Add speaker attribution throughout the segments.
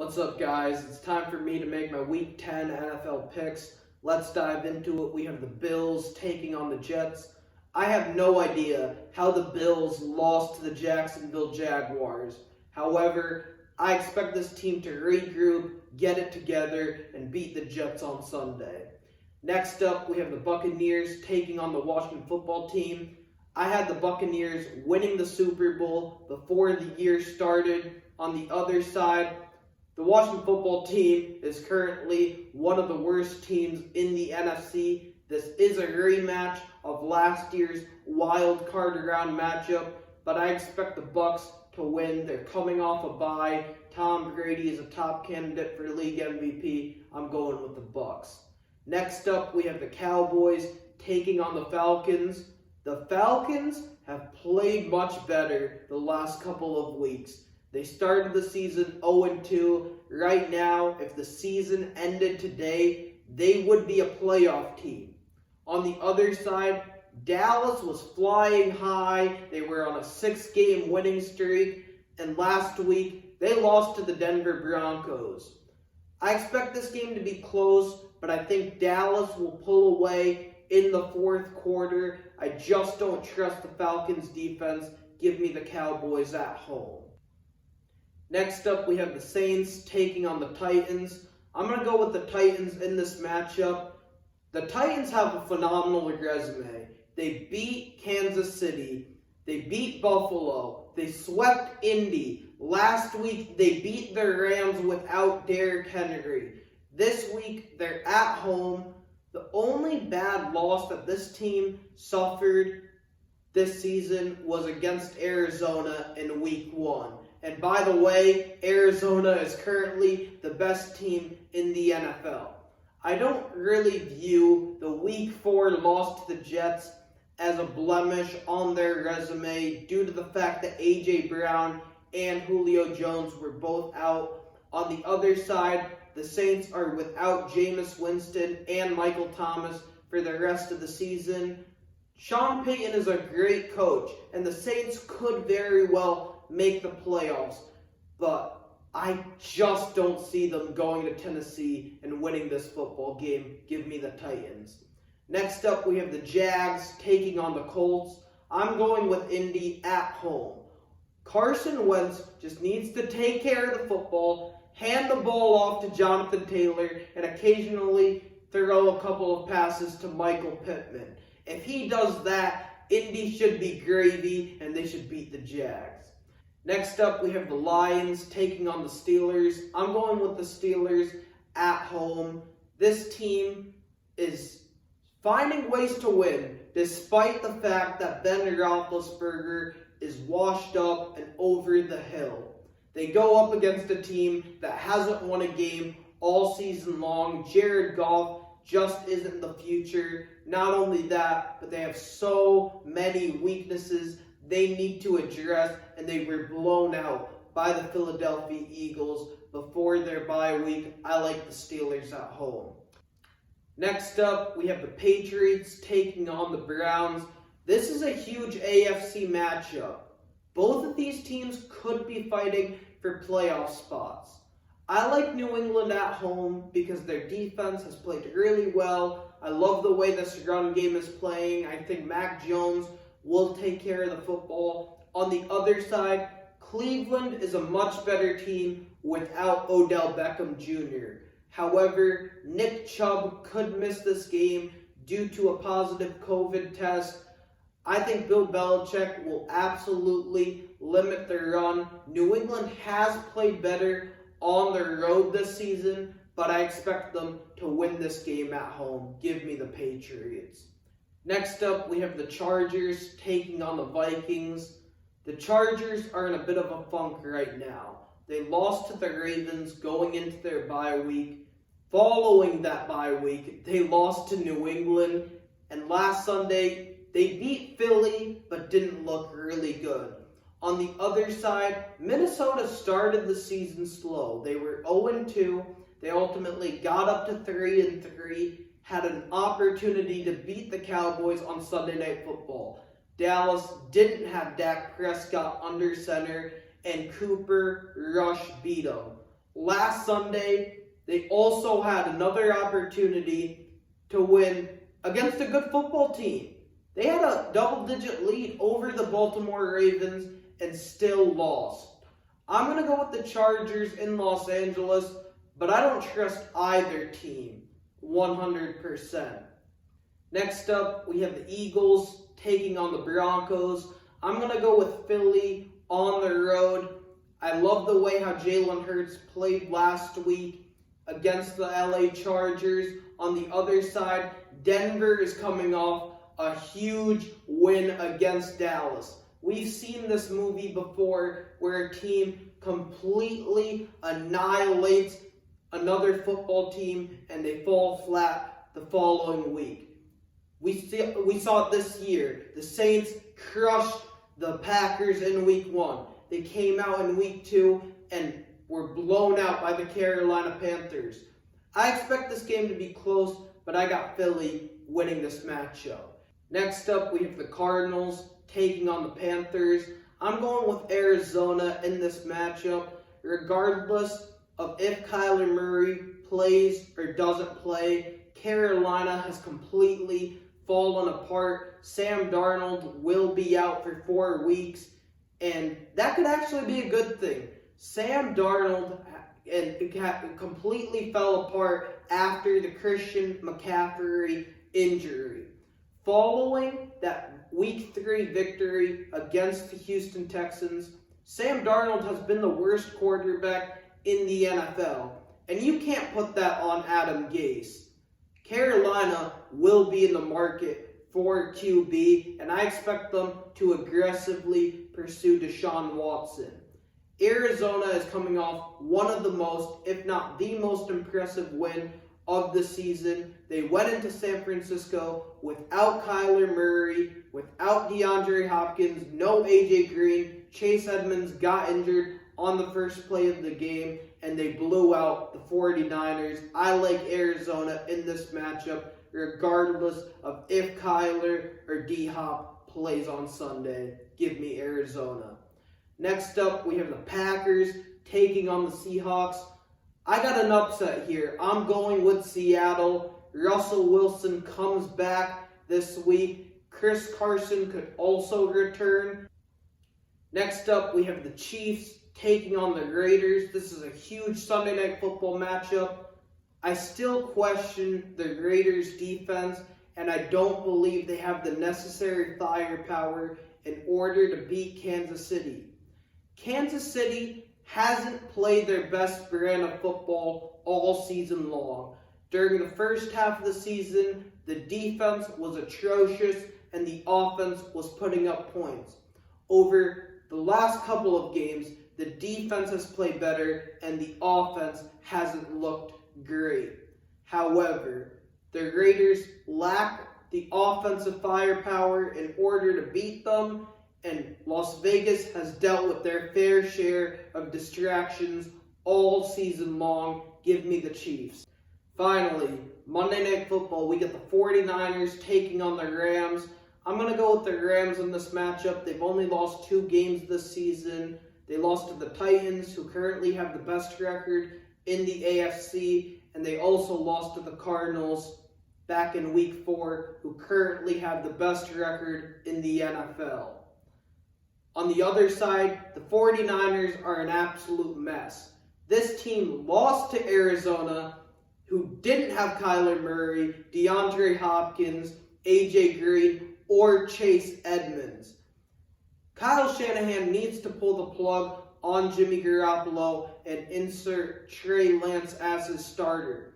Speaker 1: What's up, guys? It's time for me to make my Week 10 NFL picks. Let's dive into it. We have the Bills taking on the Jets. I have no idea how the Bills lost to the Jacksonville Jaguars. However, I expect this team to regroup, get it together, and beat the Jets on Sunday. Next up, we have the Buccaneers taking on the Washington football team. I had the Buccaneers winning the Super Bowl before the year started. On the other side, the Washington football team is currently one of the worst teams in the NFC. This is a rematch of last year's wild card round matchup, but I expect the Bucs to win. They're coming off a bye. Tom Brady is a top candidate for league MVP. I'm going with the Bucs. Next up, we have the Cowboys taking on the Falcons. The Falcons have played much better the last couple of weeks. They started the season 0-2. Right now, if the season ended today, they would be a playoff team. On the other side, Dallas was flying high. They were on a 6-game winning streak. And last week, they lost to the Denver Broncos. I expect this game to be close, but I think Dallas will pull away in the fourth quarter. I just don't trust the Falcons' defense. Give me the Cowboys at home. Next up, we have the Saints taking on the Titans. I'm going to go with the Titans in this matchup. The Titans have a phenomenal resume. They beat Kansas City. They beat Buffalo. They swept Indy. Last week, they beat the Rams without Derrick Henry. This week, they're at home. The only bad loss that this team suffered this season was against Arizona in Week 1. And by the way, Arizona is currently the best team in the NFL. I don't really view the Week 4 loss to the Jets as a blemish on their resume due to the fact that A.J. Brown and Julio Jones were both out. On the other side, the Saints are without Jameis Winston and Michael Thomas for the rest of the season. Sean Payton is a great coach, and the Saints could very well make the playoffs, but I just don't see them going to Tennessee and winning this football game. Give me the Titans. Next up, we have the Jags taking on the Colts. I'm going with Indy at home. Carson Wentz just needs to take care of the football, hand the ball off to Jonathan Taylor, and occasionally throw a couple of passes to Michael Pittman. If he does that, Indy should be gravy, and they should beat the Jags. Next up, we have the Lions taking on the Steelers. I'm going with the Steelers at home. This team is finding ways to win, despite the fact that Ben Roethlisberger is washed up and over the hill. They go up against a team that hasn't won a game all season long. Jared Goff just isn't the future. Not only that, but they have so many weaknesses they need to address, and they were blown out by the Philadelphia Eagles before their bye week. I like the Steelers at home. Next up, we have the Patriots taking on the Browns. This is a huge AFC matchup. Both of these teams could be fighting for playoff spots. I like New England at home because their defense has played really well. I love the way this run game is playing. I think Mac Jones will take care of the football. On the other side, Cleveland is a much better team without Odell Beckham Jr. However, Nick Chubb could miss this game due to a positive COVID test. I think Bill Belichick will absolutely limit the run. New England has played better on the road this season, but I expect them to win this game at home. Give me the Patriots. Next up, we have the Chargers taking on the Vikings. The Chargers are in a bit of a funk right now. They lost to the Ravens going into their bye week. Following that bye week, they lost to New England. And last Sunday, they beat Philly, but didn't look really good. On the other side, Minnesota started the season slow. They were 0-2. They ultimately got up to 3-3. Had an opportunity to beat the Cowboys on Sunday Night Football. Dallas didn't have Dak Prescott under center, and Cooper Rush beat him. last Sunday, they also had another opportunity to win against a good football team. They had a double-digit lead over the Baltimore Ravens and still lost. I'm going to go with the Chargers in Los Angeles, but I don't trust either team 100%. Next up, we have the Eagles taking on the Broncos. I'm going to go with Philly on the road. I love the way how Jalen Hurts played last week against the LA Chargers. On the other side, Denver is coming off a huge win against Dallas. We've seen this movie before where a team completely annihilates another football team and they fall flat the following week. We saw it this year. The Saints crushed the Packers in week 1. They came out in week 2 and were blown out by the Carolina Panthers. I expect this game to be close, but I got Philly winning this matchup. Next up, we have the Cardinals taking on the Panthers. I'm going with Arizona in this matchup, regardless of if Kyler Murray plays or doesn't play. Carolina has completely fallen apart. Sam Darnold will be out for 4 weeks, and that could actually be a good thing. Sam Darnold completely fell apart after the Christian McCaffrey injury. Following that Week 3 victory against the Houston Texans, Sam Darnold has been the worst quarterback in the NFL, and you can't put that on Adam Gase. Carolina will be in the market for QB, and I expect them to aggressively pursue Deshaun Watson. Arizona is coming off one of the most, if not the most impressive win of the season. They went into San Francisco without Kyler Murray, without DeAndre Hopkins, no AJ Green. Chase Edmonds got injured on the first play of the game, and they blew out the 49ers. I like Arizona in this matchup, regardless of if Kyler or D-Hop plays on Sunday. Give me Arizona. Next up, we have the Packers taking on the Seahawks. I got an upset here. I'm going with Seattle. Russell Wilson comes back this week. Chris Carson could also return. Next up, we have the Chiefs taking on the Raiders. This is a huge Sunday Night Football matchup. I still question the Raiders' defense, and I don't believe they have the necessary firepower in order to beat Kansas City. Kansas City hasn't played their best brand of football all season long. During the first half of the season, the defense was atrocious and the offense was putting up points. Over the last couple of games, the defense has played better and the offense hasn't looked great. However, the Raiders lack the offensive firepower in order to beat them, and Las Vegas has dealt with their fair share of distractions all season long. Give me the Chiefs. Finally, Monday Night Football, we get the 49ers taking on the Rams. I'm going to go with the Rams in this matchup. They've only lost 2 games this season. They lost to the Titans, who currently have the best record in the AFC, and they also lost to the Cardinals back in Week 4, who currently have the best record in the NFL. On the other side, the 49ers are an absolute mess. This team lost to Arizona, who didn't have Kyler Murray, DeAndre Hopkins, AJ Green, or Chase Edmonds. Kyle Shanahan needs to pull the plug on Jimmy Garoppolo and insert Trey Lance as his starter.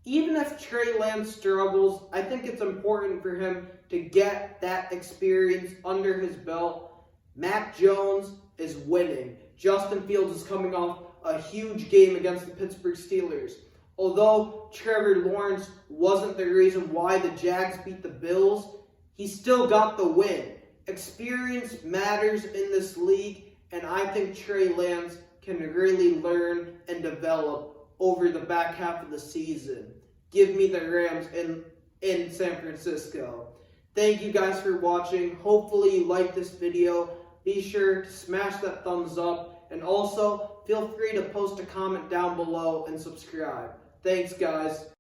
Speaker 1: Even if Trey Lance struggles, I think it's important for him to get that experience under his belt. Mac Jones is winning. Justin Fields is coming off a huge game against the Pittsburgh Steelers. Although Trevor Lawrence wasn't the reason why the Jags beat the Bills, he still got the win. Experience matters in this league, and I think Trey Lance can really learn and develop over the back half of the season. Give me the Rams in San Francisco. Thank you guys for watching. Hopefully you liked this video. Be sure to smash that thumbs up and also feel free to post a comment down below and subscribe. Thanks, guys.